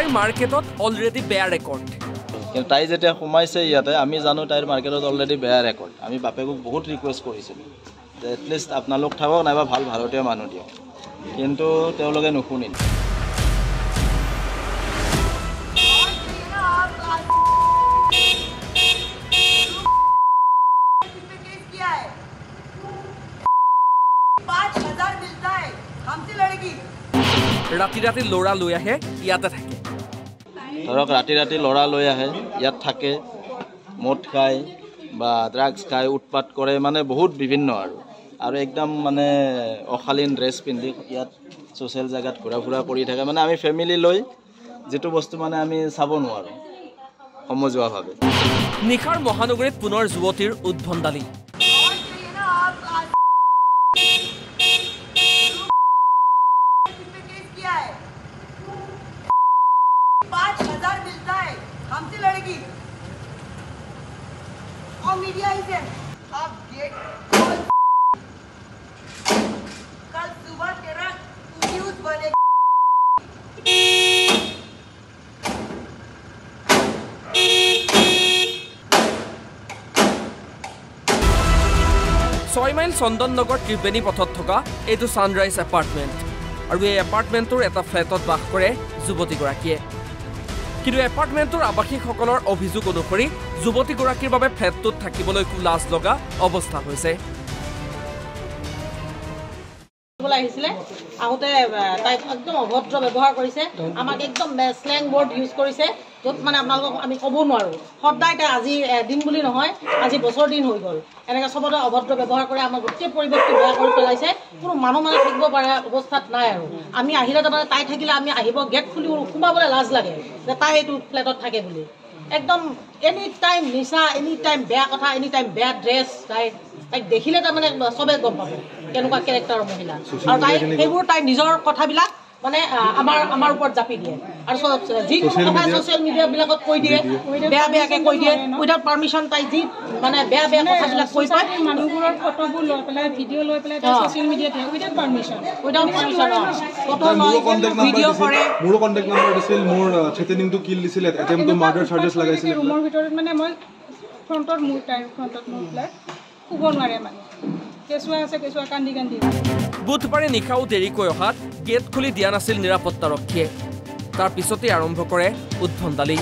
তাইৰ মাৰ্কেটত অলৰেডি বেয়া ৰেকৰ্ড কিন্তু তাই যেতিয়া সোমাইছে ইয়াতে আমি জানো তাইৰ মাৰ্কেটত অলৰেডি বেয়া ৰেকৰ্ড আমি বাপেকক বহুত ৰিকুৱেষ্ট কৰিছিলোঁ যে এটলিষ্ট আপোনালোক থাকক নাইবা ভাল ভাৰতীয় মানুহ দিয়ক কিন্তু তেওঁলোকে নুশুনিল ৰাতি ৰাতি ল'ৰা লৈ আহে ইয়াতে থাকে ধৰক ৰাতি ৰাতি ল'ৰা লৈ আহে ইয়াত থাকে মদ খায় বা ড্ৰাগছ খায় উৎপাত কৰে মানে বহুত বিভিন্ন আৰু একদম মানে অশালীন ড্ৰেছ পিন্ধি ইয়াত ছ'চিয়েল জেগাত ঘূৰা ফুৰা কৰি থাকে মানে আমি ফেমিলি লৈ যিটো বস্তু মানে আমি চাব নোৱাৰোঁ সমজুৱাভাৱে নিশাৰ মহানগৰীত পুনৰ যুৱতীৰ উদ্ভণ্ডালি मीडिया ही से आप गेट कल सुबह तेरा न्यूज़ बनेगा ছয়মাইল চন্দননগৰ ত্ৰিবেণী পথত থকা এইটো ছানৰাইজ এপাৰ্টমেণ্ট আৰু এই এপাৰ্টমেণ্টটোৰ এটা ফ্লেটত বাস কৰে যুৱতীগৰাকীয়ে কিন্তু এপাৰ্টমেণ্টটোৰ আৱাসীসকলৰ অভিযোগ অনুসৰি যুৱতীগৰাকীৰ বাবে ফ্লেটটোত থাকিবলৈ লাজ লগা অৱস্থা হৈছে আহোঁতে তাই একদম অভদ্ৰ ব্যৱহাৰ কৰিছে আমাক একদম স্লেং ৱৰ্ড ইউজ কৰিছে য'ত মানে আপোনালোকক আমি ক'ব নোৱাৰোঁ সদায় তাই আজি দিন বুলি নহয় আজি বছৰ দিন হৈ গ'ল এনেকৈ চবতে অভদ্ৰ ব্যৱহাৰ কৰি আমাৰ গোটেই পৰিৱেশটো বেয়া কৰি পেলাইছে কোনো মানুহ মানে থাকিব পৰা অৱস্থাত নাই আৰু আমি আহিলে তাৰমানে তাই থাকিলে আমি আহিব গেট খুলি সোমাবলৈ লাজ লাগে যে তাই এইটো ফ্লেটত থাকে বুলি একদম এনি টাইম নিচা এনি টাইম বেয়া কথা এনি টাইম বেয়া ড্ৰেছ তাইক দেখিলে তাৰমানে চবেই গম পাব কেনেকুৱা কেৰেক্টাৰৰ মহিলা আৰু তাই সেইবোৰ তাই নিজৰ কথাবিলাক মানে আমাৰ ওপৰত জাপি দিয়ে আৰু যি কথা ছ'চিয়েল মিডিয়াবিলাকত কৈ দিয়ে বেয়া বেয়াকৈ কৈ দিয়ে উইদাউট পাৰ্মিশ্যন তাই যি মানে বেয়া বেয়া কথাবিলাক কৈ পায় মানুহবোৰৰ ফটোবোৰ লৈ পেলাই ভিডিঅ' লৈ পেলাই ছ'চিয়েল মিডিয়াত উইদাউট পাৰ্মিশ্যন ফটো লয় ভিডিঅ' কৰে মোৰো কণ্টেক্ট নম্বৰ দিছিল মোৰ থ্ৰেটেনিংটো কিল দিছিল এটেম্প টু মাৰ্ডাৰ চাৰ্জেছ লগাইছিল ৰুমৰ ভিতৰত মানে মই ফ্ৰণ্টত মোৰ ফ্লেট শুব নোৱাৰে মানে কেঁচুৱা আছে কেঁচুৱা কান্দি কান্দি বুধবাৰে নিশাও দেৰিকৈ অহাত গেট খুলি দিয়া নাছিল নিৰাপত্তাৰক্ষীয়ে তাৰ পিছতেই আৰম্ভ কৰে উদ্ভণ্ডালি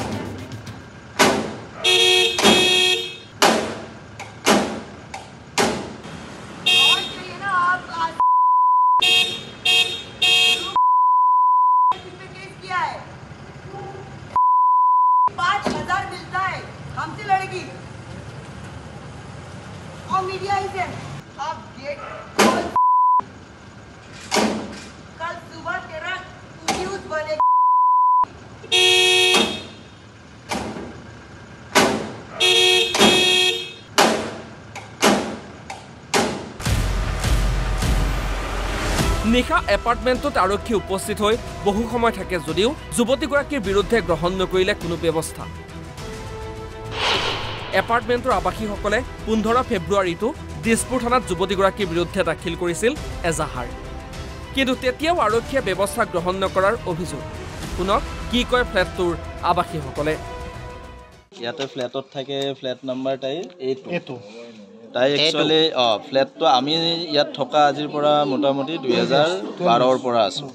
मीडिया ही से आप गेट कल सुबह तेरा न्यूज़ बनेगा নিশা এপাৰ্টমেণ্টত আৰক্ষী উপস্থিত হৈ বহু সময় থাকে যদিও যুৱতীগৰাকীৰ বিৰুদ্ধে গ্ৰহণ নকৰিলে কোনো ব্যৱস্থা এপাৰ্টমেণ্টৰ আৱাসীসকলে 15 ফেব্ৰুৱাৰীতো দিছপুৰ থানাত যুৱতীগৰাকীৰ বিৰুদ্ধে দাখিল কৰিছিল এজাহাৰ কিন্তু তেতিয়াও আৰক্ষীয়ে ব্যৱস্থা গ্ৰহণ নকৰাৰ অভিযোগ শুনক কি কয় ফ্লেটটোৰ আৱাসীসকলে ইয়াতে ফ্লেটত থাকে ফ্লেট নাম্বাৰ তাইৰ এইটো তাই একচুৱেলি ফ্লেটটো আমি ইয়াত থকা আজিৰ পৰা মোটামুটি 2012ৰ পৰা আছোঁ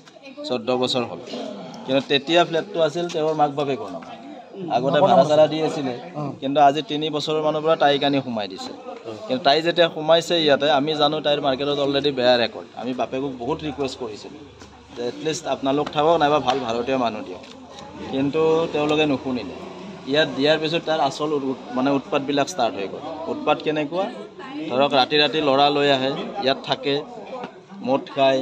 14 বছৰ হ'ল কিন্তু তেতিয়া ফ্লেটটো আছিল তেওঁৰ মাক বাপেকৰ নাম আগতে ভাড়া চাড়া দি আছিলে কিন্তু আজি 3 বছৰৰ মানৰ পৰা তাইক আনি সোমাই দিছে কিন্তু তাই যেতিয়া সোমাইছে ইয়াতে আমি জানো তাইৰ মাৰ্কেটত অলৰেডি বেয়া ৰেকৰ্ড আমি বাপেকক বহুত ৰিকুৱেষ্ট কৰিছিলোঁ যে এটলিষ্ট আপোনালোক থাকক নাইবা ভাল ভাৰতীয় মানুহ দিয়ক কিন্তু তেওঁলোকে নুশুনিলে ইয়াত দিয়াৰ পিছত তাৰ আচল মানে উৎপাতবিলাক ষ্টাৰ্ট হৈ গ'ল উৎপাত কেনেকুৱা ধৰক ৰাতি ৰাতি ল'ৰা লৈ আহে ইয়াত থাকে মদ খায়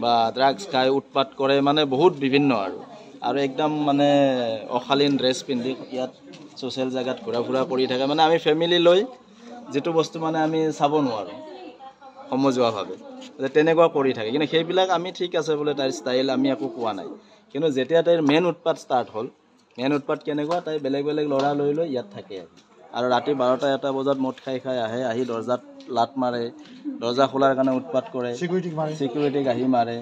বা ড্ৰাগছ খায় উৎপাত কৰে মানে বহুত বিভিন্ন আৰু একদম মানে অশালীন ড্ৰেছ পিন্ধি ইয়াত ছ'চিয়েল জেগাত ঘূৰা ফুৰা কৰি থাকে মানে আমি ফেমিলি লৈ যিটো বস্তু মানে আমি চাব নোৱাৰোঁ সমজুৱাভাৱে যে তেনেকুৱা কৰি থাকে কিন্তু সেইবিলাক আমি ঠিক আছে বোলে তাইৰ ষ্টাইল আমি একো কোৱা নাই কিন্তু যেতিয়া তাইৰ মেইন উৎপাত ষ্টাৰ্ট হ'ল মেইন উৎপাত কেনেকুৱা তাই বেলেগ বেলেগ ল'ৰা লৈ ইয়াত থাকে আৰু ৰাতি 12টা-1টা বজাত মদ খাই আহি দৰ্জাত লাট মাৰে দৰ্জা খোলাৰ কাৰণে উৎপাত কৰে চিকিউৰিটিক আহি মাৰে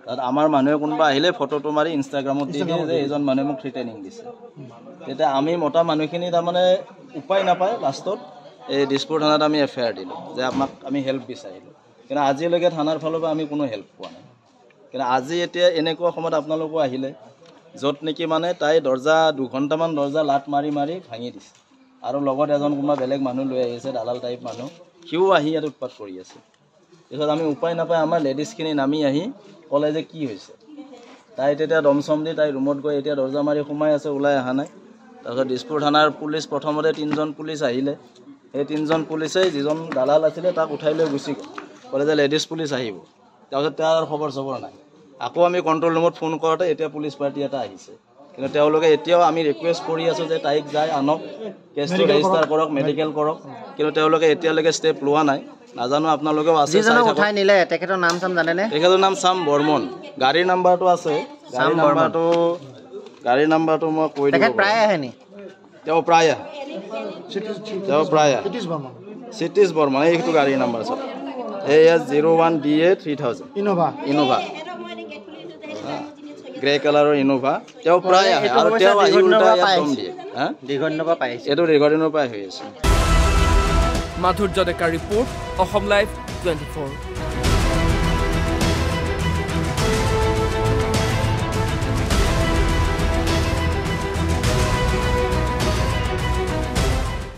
তাত আমাৰ মানুহে কোনোবা আহিলে ফটোটো মাৰি ইনষ্টাগ্ৰামত দি দিয়ে যে এইজন মানুহে মোক থ্ৰেটেনিং দিছে তেতিয়া আমি মতা মানুহখিনি তাৰমানে উপায় নাপায় লাষ্টত এই দিছপুৰ থানাত আমি এফআইআৰ দিলোঁ যে আপোনাক আমি হেল্প বিচাৰিলোঁ কিন্তু আজিলৈকে থানাৰ ফালৰ পৰা আমি কোনো হেল্প পোৱা নাই কিন্তু আজি এতিয়া এনেকুৱা সময়ত আপোনালোকো আহিলে য'ত নেকি মানে তাই দৰ্জা 2 ঘণ্টামান দৰ্জা লাট মাৰি মাৰি ভাঙি দিছে আৰু লগত এজন কোনোবা বেলেগ মানুহ লৈ আহিছে দালাল টাইপ মানুহ সিও আহি ইয়াত উৎপাত কৰি আছে পিছত আমি উপায় নাপায় আমাৰ লেডিজখিনি নামি আহি ক'লে যে কি হৈছে তাই তেতিয়া দমচম দি তাই ৰুমত গৈ এতিয়া দৰ্জা মাৰি সোমাই আছে ওলাই অহা নাই তাৰপিছত দিছপুৰ থানাৰ পুলিচ প্ৰথমতে 3জন পুলিচ আহিলে সেই 3জন পুলিচে যিজন দালাল আছিলে তাক উঠাই লৈ গুচি গ'ল ক'লে যে লেডিজ পুলিচ আহিব তাৰপিছত তাৰ খবৰ চবৰ নাই আকৌ আমি কণ্ট্ৰল ৰুমত ফোন কৰোঁতে এতিয়া পুলিচ পাৰ্টি এটা আহিছে কিন্তু তেওঁলোকে এতিয়াও আমি ৰিকুৱেষ্ট কৰি আছোঁ যে তাইক যায় আনক কেছটো ৰেজিষ্টাৰ কৰক মেডিকেল কৰক কিন্তু তেওঁলোকে এতিয়ালৈকে ষ্টেপ লোৱা নাই নাজানো আপোনালোকেও আছে উঠাই নিলে তেখেতৰ নাম চাম জানেনে তেখেতৰ নাম চাম বৰ্মন গাড়ীৰ নাম্বাৰটো আছে গাড়ীৰ নাম্বাৰটো মই কৈ দিম প্ৰায় আহেনি তেওঁ প্ৰায় আহে চিটিছ বৰ্মন এইটো গাড়ীৰ নাম্বাৰ আছে এয়া 01DA 3000 ইনোভা গ্ৰে কালাৰৰ ইনোভা তেওঁ প্ৰায় আহে আৰু তেওঁ আহি উল্টা ইয়াত দম দিয়ে দীৰ্ঘদিনৰ পৰা পাইছে এইটো দীৰ্ঘদিনৰ পৰা হৈ আছে মাধুৰ্য ডেকাৰ ৰিপৰ্ট অসম লাইভ 24